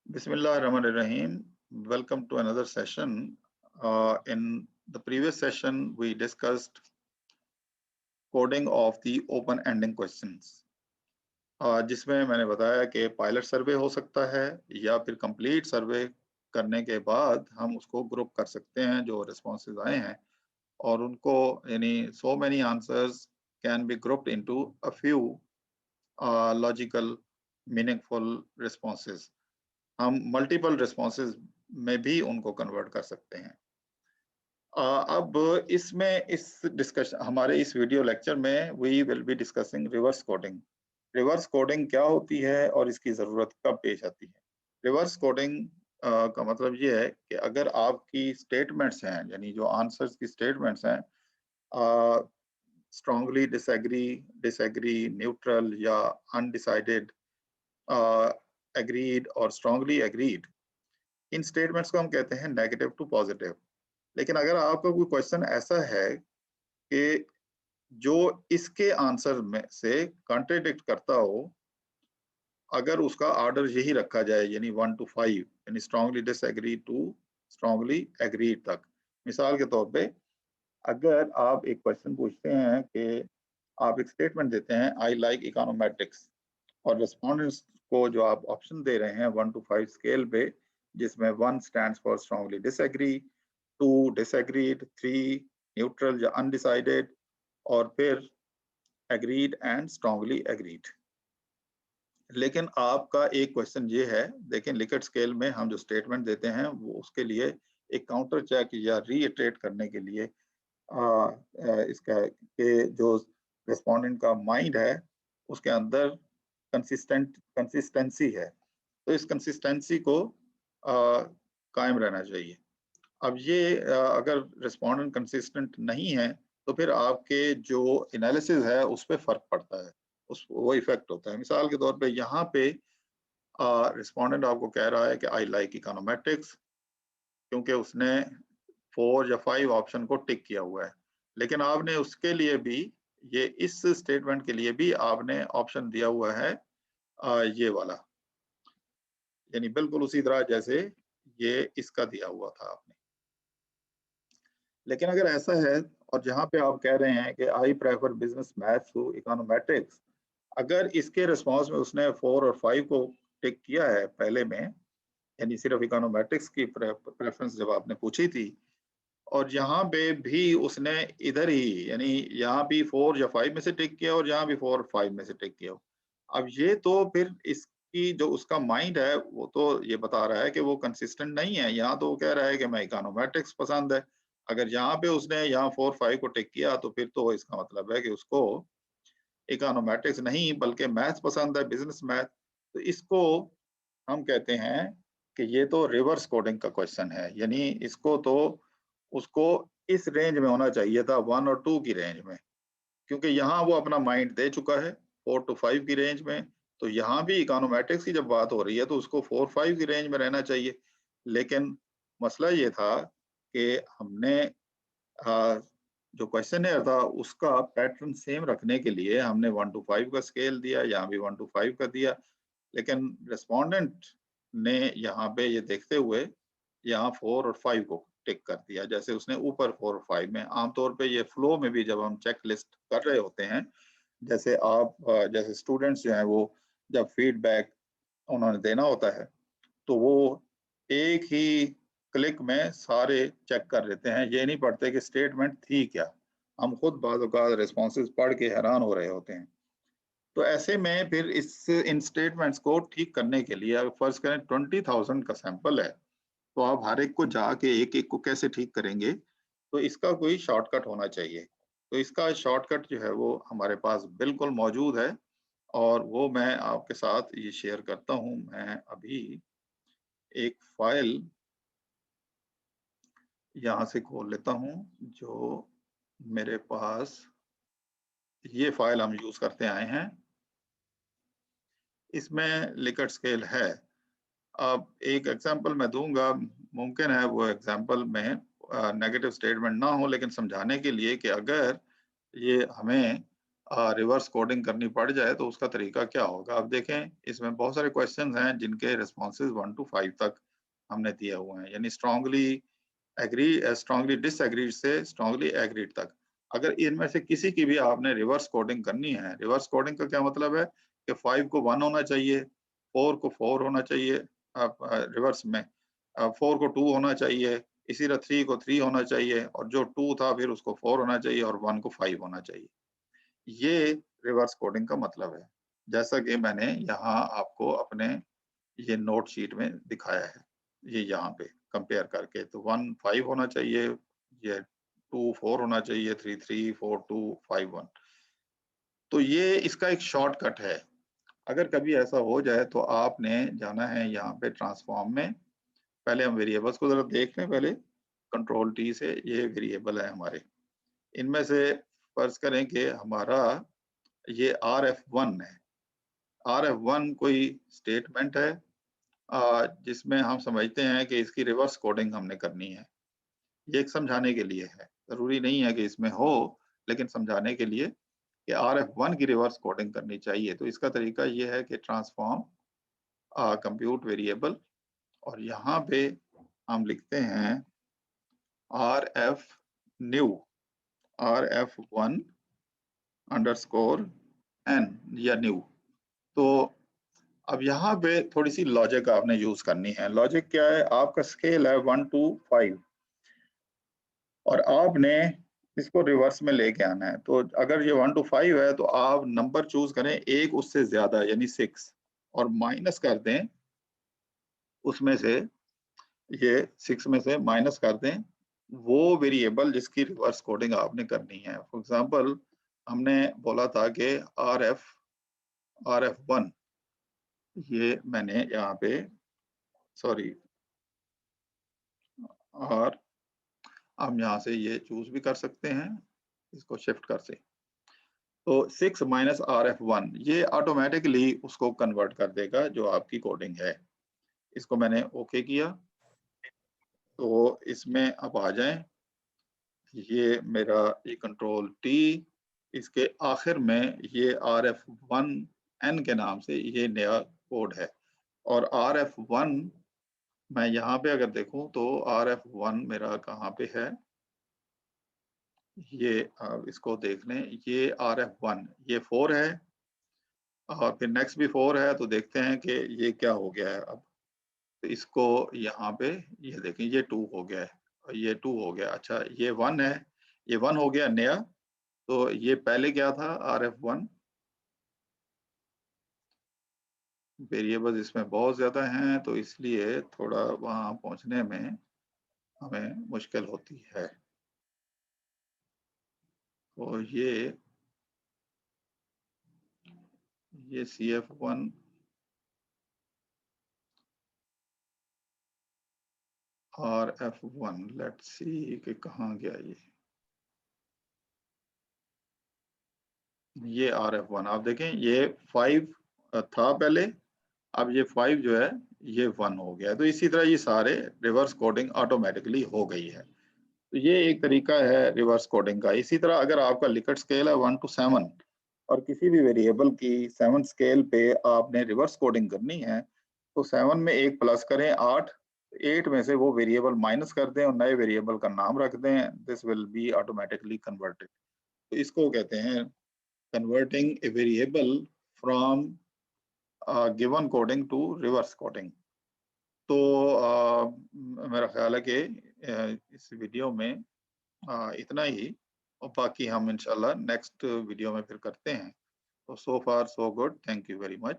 Bismillahirrahmanirrahim. Welcome to another session. In the previous session, we discussed coding of the open-ending questions, जिसमें मैंने बताया कि pilot सर्वे हो सकता है या फिर कंप्लीट सर्वे करने के बाद हम उसको ग्रुप कर सकते हैं जो रिस्पॉन्सेज आए हैं और उनको यानी so many answers can be grouped into a few logical meaningful responses. हम मल्टीपल रिस्पॉन्सेज में भी उनको कन्वर्ट कर सकते हैं। अब इसमें इस डिस्कशन हमारे इस वीडियो लेक्चर में we will be discussing reverse coding. Reverse coding क्या होती है और इसकी ज़रूरत कब पेश आती है। रिवर्स कोडिंग का मतलब ये है कि अगर आपकी स्टेटमेंट्स हैं यानी जो आंसर्स की स्टेटमेंट्स हैं स्ट्रांगली डिसएग्री, डिसएग्री, न्यूट्रल या अनडिसाइडेड, एग्रीड और स्ट्रांगली एग्रीड, इन स्टेटमेंट्स को हम कहते हैं नेगेटिव टू पॉजिटिव। लेकिन अगर आपका कोई क्वेश्चन ऐसा है कि जो इसके आंसर में से कॉन्ट्रडिक्ट करता हो, अगर उसका ऑर्डर यही रखा जाए यानी 1 to 5 यानी strongly disagree to strongly agree तक। मिसाल के तौर पे अगर आप एक क्वेश्चन पूछते हैं कि आप एक स्टेटमेंट देते हैं आई लाइक इकोनोमेट्रिक्स और रिस्पोंडेंट्स को जो आप ऑप्शन दे रहे हैं 1 to 5 स्केल पे, जिसमें 1 stands for strongly disagree, 2 disagreed, 3 neutral या अनडिसाइडेड और फिर एग्रीड एंड स्ट्रांगली एग्रीड। लेकिन आपका एक क्वेश्चन ये है, देखें लिकर्ट स्केल में हम जो स्टेटमेंट देते हैं वो उसके लिए एक काउंटर चेक या रीइटरेट करने के लिए इसका के जो रिस्पोंडेंट का माइंड है उसके अंदर कंसिस्टेंसी है, तो इस कंसिस्टेंसी को कायम रहना चाहिए। अब ये अगर रिस्पोंडेंट कंसिस्टेंट नहीं है तो फिर आपके जो एनालिसिस है उस पर फर्क पड़ता है, उस वो इफेक्ट होता है। मिसाल के तौर पे यहाँ पे रिस्पोंडेंट आपको कह रहा है कि आई लाइक इकोनोमेट्रिक्स क्योंकि उसने 4 या 5 ऑप्शन को टिक किया हुआ है, लेकिन आपने उसके लिए भी ये इस स्टेटमेंट के लिए भी आपने ऑप्शन दिया हुआ है ये वाला, यानी बिल्कुल उसी तरह जैसे ये इसका दिया हुआ था आपने। लेकिन अगर ऐसा है और जहाँ पे आप कह रहे हैं कि I prefer business maths to econometrics, अगर इसके रिस्पांस में उसने 4 और 5 को टिक किया है पहले में, यानी सिर्फ इकोनोमेट्रिक्स की प्रेफरेंस जब आपने पूछी थी और यहाँ पे भी उसने इधर ही यानी यहाँ भी 4 या 5 में से टिक किया और यहाँ भी 4 और 5 में से टिक किया। अब ये तो फिर इसकी जो उसका माइंड है वो तो ये बता रहा है कि वो कंसिस्टेंट नहीं है। यहाँ तो वो कह रहा है कि मैं इकोनोमेट्रिक्स पसंद है। अगर यहाँ पे उसने यहाँ 4 5 को टिक किया तो फिर तो इसका मतलब है कि उसको इकोनोमेट्रिक्स नहीं बल्कि मैथ्स पसंद है, बिजनेस मैथ। तो इसको हम कहते हैं कि ये तो रिवर्स कोडिंग का क्वेश्चन है, यानी इसको तो उसको इस रेंज में होना चाहिए था 1 और 2 की रेंज में, क्योंकि यहाँ वो अपना माइंड दे चुका है 4 to 5 की रेंज में। तो यहाँ भी इकोनोमेट्रिक्स की जब बात हो रही है तो उसको 4 5 की रेंज में रहना चाहिए। लेकिन मसला ये था कि हमने जो क्वेश्चनेयर था उसका पैटर्न सेम रखने के लिए हमने 1 to 5 का स्केल दिया, यहाँ भी 1 to 5 का दिया, लेकिन रिस्पोंडेंट ने यहाँ पे ये देखते हुए यहाँ 4 और 5 को टिक कर दिया, जैसे उसने ऊपर 4 और 5 में। आमतौर पे ये फ्लो में भी जब हम चेक लिस्ट कर रहे होते हैं, जैसे आप जैसे स्टूडेंट्स जो हैं वो जब फीडबैक उन्होंने देना होता है तो वो एक ही क्लिक में सारे चेक कर लेते हैं, ये नहीं पढ़ते कि स्टेटमेंट थी क्या। हम खुद बाज़ औक़ात रिस्पॉन्सेज पढ़ के हैरान हो रहे होते हैं। तो ऐसे में फिर इस इन स्टेटमेंट्स को ठीक करने के लिए अगर फर्ज करें 20,000 का सैंपल है तो आप हर एक को जाके एक एक को कैसे ठीक करेंगे, तो इसका कोई शॉर्टकट होना चाहिए। तो इसका शॉर्टकट जो है वो हमारे पास बिल्कुल मौजूद है और वो मैं आपके साथ ये शेयर करता हूँ। मैं अभी एक फाइल यहाँ से खोल लेता हूँ जो मेरे पास, ये फाइल हम यूज करते आए हैं, इसमें लिकर्ट स्केल है। अब एक एग्जांपल मैं दूंगा, मुमकिन है वो एग्जांपल में नेगेटिव स्टेटमेंट ना हो, लेकिन समझाने के लिए कि अगर ये हमें रिवर्स कोडिंग करनी पड़ जाए तो उसका तरीका क्या होगा। अब देखें इसमें बहुत सारे क्वेश्चंस हैं जिनके रिस्पॉन्सेज 1 to 5 तक हमने दिए हुए हैं, यानी स्ट्रांगली एग्री, स्ट्रांगली डिसएग्रीड से स्ट्रांगली एग्रीड तक। अगर इनमें से किसी की भी आपने रिवर्स कोडिंग करनी है, रिवर्स कोडिंग का क्या मतलब है कि 5 को 1 होना चाहिए, 4 को 4 होना चाहिए, रिवर्स में 4 को 2 होना चाहिए, इसी तरह 3 को 3 होना चाहिए, और जो 2 था फिर उसको 4 होना चाहिए और 1 को 5 होना चाहिए। ये रिवर्स कोडिंग का मतलब है, जैसा कि मैंने यहाँ आपको अपने ये नोट शीट में दिखाया है, ये यहाँ पे कंपेयर करके। तो 1 5 होना चाहिए, ये 2 4 होना चाहिए, 3 3 4 2 5 1। तो ये इसका एक शॉर्टकट है। अगर कभी ऐसा हो जाए तो आपने जाना है यहाँ पे ट्रांसफॉर्म में। पहले हम वेरिएबल्स को जरा देख लें पहले। कंट्रोल टी से ये वेरिएबल है हमारे। इनमें से फर्ज करें कि हमारा ये RF1 है। RF1 कोई स्टेटमेंट है जिसमें हम समझते हैं कि इसकी रिवर्स कोडिंग हमने करनी है। ये एक समझाने के लिए है, ज़रूरी नहीं है कि इसमें हो, लेकिन समझाने के लिए कि RF1 की रिवर्स कोडिंग करनी चाहिए। तो इसका तरीका ये है कि ट्रांसफॉर्म कंप्यूट वेरिएबल, और यहाँ पे हम लिखते हैं RF new, RF1 underscore n या न्यू। तो अब यहाँ पे थोड़ी सी लॉजिक आपने यूज करनी है। लॉजिक क्या है, आपका स्केल है 1 to 5 और आपने इसको रिवर्स में लेके आना है। तो अगर ये 1 to 5 है तो आप नंबर चूज करें एक उससे ज्यादा यानी 6 और माइनस कर दें उसमें से, ये 6 में से माइनस कर दें वो वेरिएबल जिसकी रिवर्स कोडिंग आपने करनी है। फॉर एग्जांपल हमने बोला था कि RF1, ये मैंने यहाँ पे सॉरी, और हम यहाँ से ये चूज भी कर सकते हैं, इसको शिफ्ट कर से। तो 6 माइनस RF1 ये ऑटोमेटिकली उसको कन्वर्ट कर देगा जो आपकी कोडिंग है। इसको मैंने ओके किया, तो इसमें अब आ जाएं, ये मेरा ये कंट्रोल टी, इसके आखिर में ये RF1N के नाम से ये नया कोड है। और RF1 मैं यहाँ पे अगर देखूं तो RF1 मेरा कहाँ पे है, ये इसको देख लें, ये RF1 ये 4 है और फिर नेक्स्ट भी 4 है। तो देखते हैं कि ये क्या हो गया है अब। तो इसको यहाँ पे ये देखें, ये 2 हो गया है और ये 2 हो गया। अच्छा ये 1 है, ये 1 हो गया नया। तो ये पहले क्या था RF1, वेरिएबल्स इसमें बहुत ज्यादा हैं तो इसलिए थोड़ा वहां पहुंचने में हमें मुश्किल होती है। तो ये CF1 RF1, लेट्स सी कि कहाँ गया ये RF1। आप देखें ये 5 था पहले, अब ये 5 जो है ये 1 हो गया। तो इसी तरह ये सारे रिवर्स कोडिंग ऑटोमेटिकली हो गई है। तो ये एक तरीका है रिवर्स कोडिंग का। इसी तरह अगर आपका लिकट स्केल है 1 to 7 और किसी भी वेरिएबल की 7 स्केल पे आपने रिवर्स कोडिंग करनी है, तो 7 में एक प्लस करें 8, 8 में से वो वेरिएबल माइनस कर दें और नए वेरिएबल का नाम रख दें। This will be automatically converted. तो इसको कहते हैं converting a variable from given coding to reverse coding. तो मेरा ख्याल है कि इस वीडियो में इतना ही, और बाकी हम इंशाल्लाह नेक्स्ट वीडियो में फिर करते हैं। तो so far so good, thank you very much.